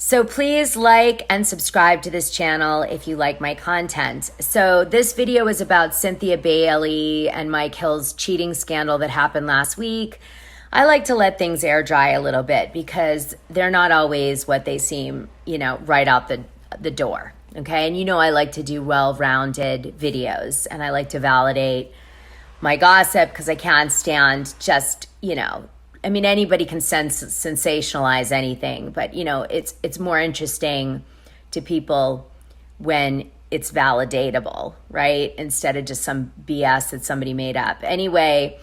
So please like and subscribe to this channel if you like my content. So this video is about Cynthia Bailey and Mike Hill's cheating scandal that happened last week. I like to let things air dry a little bit because they're not always what they seem, right out the door. Okay. And I like to do well-rounded videos, and I like to validate my gossip because I can't stand just, anybody can sensationalize anything, but it's more interesting to people when it's validatable, right? Instead of just some BS that somebody made up. Anyway,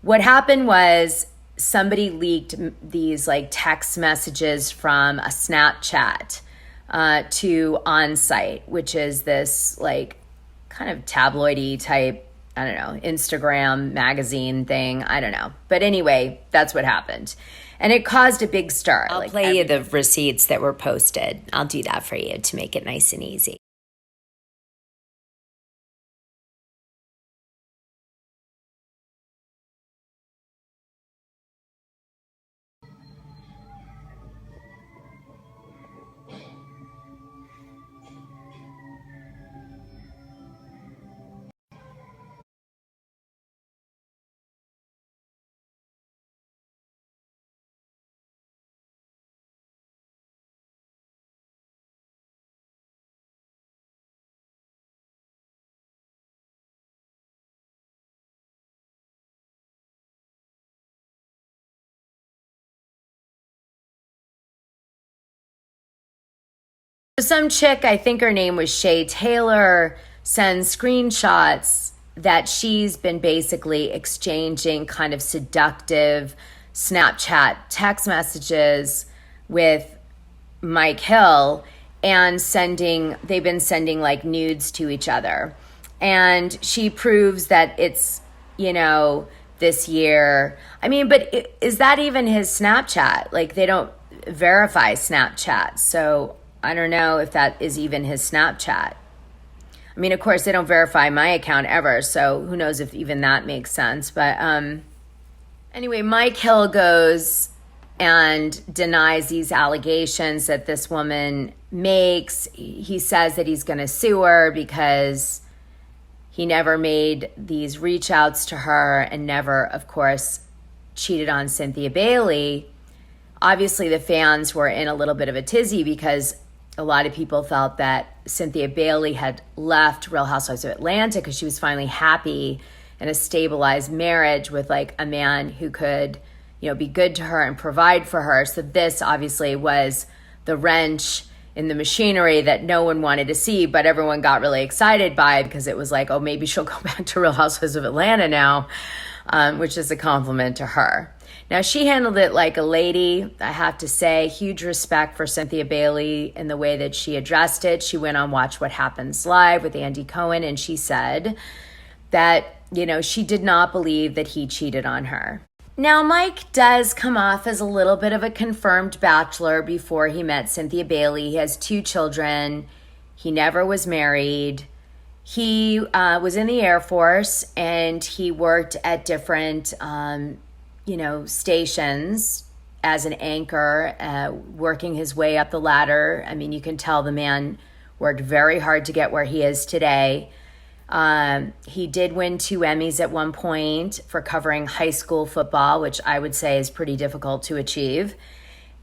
what happened was somebody leaked these text messages from a Snapchat to Onsite, which is this kind of tabloidy type, I don't know, Instagram magazine thing. I don't know. But anyway, that's what happened. And it caused a big stir. I'll play you the receipts that were posted. I'll do that for you to make it nice and easy. Some chick, I think her name was Shay Taylor, sends screenshots that she's been basically exchanging kind of seductive Snapchat text messages with Mike Hill, and they've been sending nudes to each other. And she proves that it's, this year. But is that even his Snapchat? They don't verify Snapchat. So I don't know if that is even his Snapchat. Of course, they don't verify my account ever, so who knows if even that makes sense. But anyway, Mike Hill goes and denies these allegations that this woman makes. He says that he's going to sue her because he never made these reach outs to her and never, of course, cheated on Cynthia Bailey. Obviously, the fans were in a little bit of a tizzy because a lot of people felt that Cynthia Bailey had left Real Housewives of Atlanta because she was finally happy in a stabilized marriage with a man who could, be good to her and provide for her. So this obviously was the wrench in the machinery that no one wanted to see, but everyone got really excited by it because it was oh, maybe she'll go back to Real Housewives of Atlanta now, which is a compliment to her. Now, she handled it like a lady, I have to say. Huge respect for Cynthia Bailey in the way that she addressed it. She went on Watch What Happens Live with Andy Cohen, and she said that, she did not believe that he cheated on her. Now, Mike does come off as a little bit of a confirmed bachelor before he met Cynthia Bailey. He has 2 children. He never was married. He was in the Air Force, and he worked at different stations as an anchor, working his way up the ladder. You can tell the man worked very hard to get where he is today. He did win 2 Emmys at one point for covering high school football, which I would say is pretty difficult to achieve.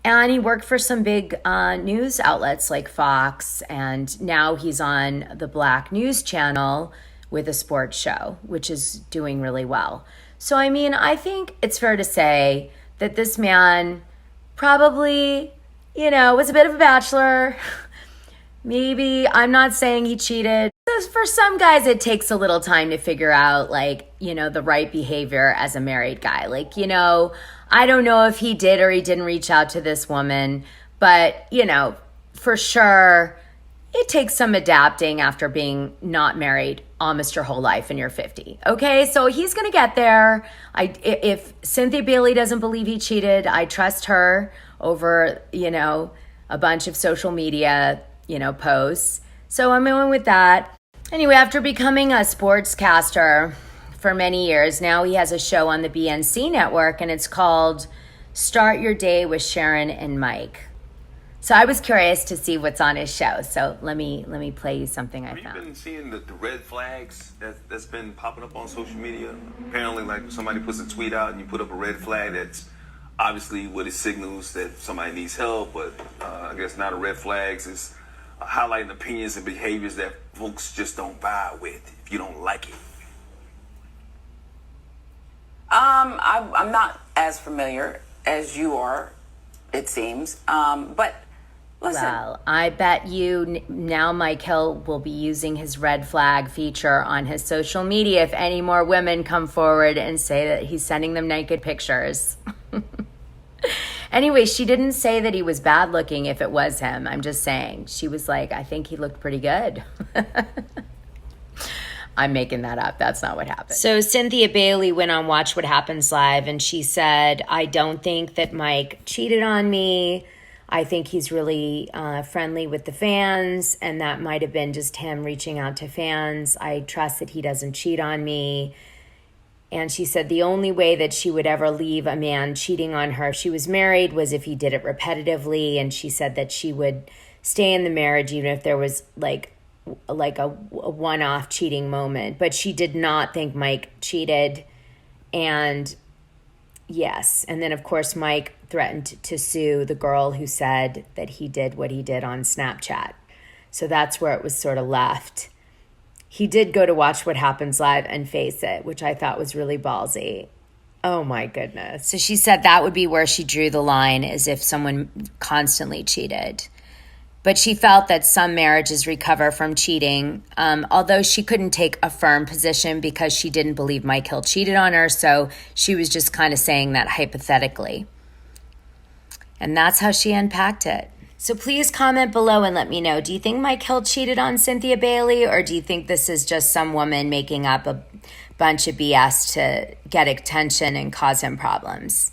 And he worked for some big news outlets like Fox, and now he's on the Black News Channel with a sports show, which is doing really well. So, I think it's fair to say that this man probably, was a bit of a bachelor. Maybe, I'm not saying he cheated. For some guys, it takes a little time to figure out, the right behavior as a married guy. I don't know if he did or he didn't reach out to this woman, but, for sure, it takes some adapting after being not married almost your whole life and you're 50. Okay, so he's going to get there. If Cynthia Bailey doesn't believe he cheated, I trust her over, a bunch of social media, posts. So I'm going with that. Anyway, after becoming a sportscaster for many years, now he has a show on the BNC network, and it's called Start Your Day with Sharon and Mike. So I was curious to see what's on his show. So let me play you something I found. Have you been seeing the red flags that's been popping up on social media? Apparently, like somebody puts a tweet out and you put up a red flag, that's obviously what it signals that somebody needs help. But I guess not a red flags is highlighting opinions and behaviors that folks just don't vibe with if you don't like it. I'm not as familiar as you are, it seems. But listen. Well, I bet you now Mike Hill will be using his red flag feature on his social media if any more women come forward and say that he's sending them naked pictures. Anyway, she didn't say that he was bad looking if it was him. I'm just saying. She was like, I think he looked pretty good. I'm making that up. That's not what happened. So Cynthia Bailey went on Watch What Happens Live, and she said, I don't think that Mike cheated on me. I think he's really friendly with the fans, and that might have been just him reaching out to fans. I trust that he doesn't cheat on me. And she said the only way that she would ever leave a man cheating on her if she was married was if he did it repetitively. And she said that she would stay in the marriage even if there was like a one-off cheating moment. But she did not think Mike cheated. And yes. And then, of course, Mike threatened to sue the girl who said that he did what he did on Snapchat. So that's where it was sort of left. He did go to Watch What Happens Live and face it, which I thought was really ballsy. Oh, my goodness. So she said that would be where she drew the line, is if someone constantly cheated. But she felt that some marriages recover from cheating, although she couldn't take a firm position because she didn't believe Mike Hill cheated on her. So she was just kind of saying that hypothetically. And that's how she unpacked it. So please comment below and let me know. Do you think Mike Hill cheated on Cynthia Bailey, or do you think this is just some woman making up a bunch of BS to get attention and cause him problems?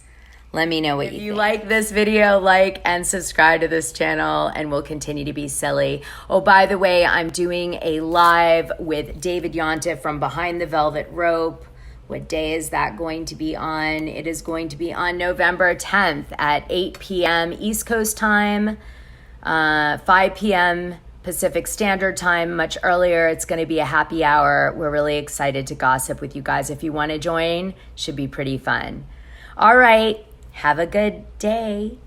Let me know what you think. If you like this video, like and subscribe to this channel, and we'll continue to be silly. Oh, by the way, I'm doing a live with David YONTEF from Behind the Velvet Rope. What day is that going to be on? It is going to be on November 10th at 8 p.m. East Coast time. 5 p.m. Pacific Standard Time, much earlier. It's going to be a happy hour. We're really excited to gossip with you guys. If you want to join, should be pretty fun. All right. Have a good day.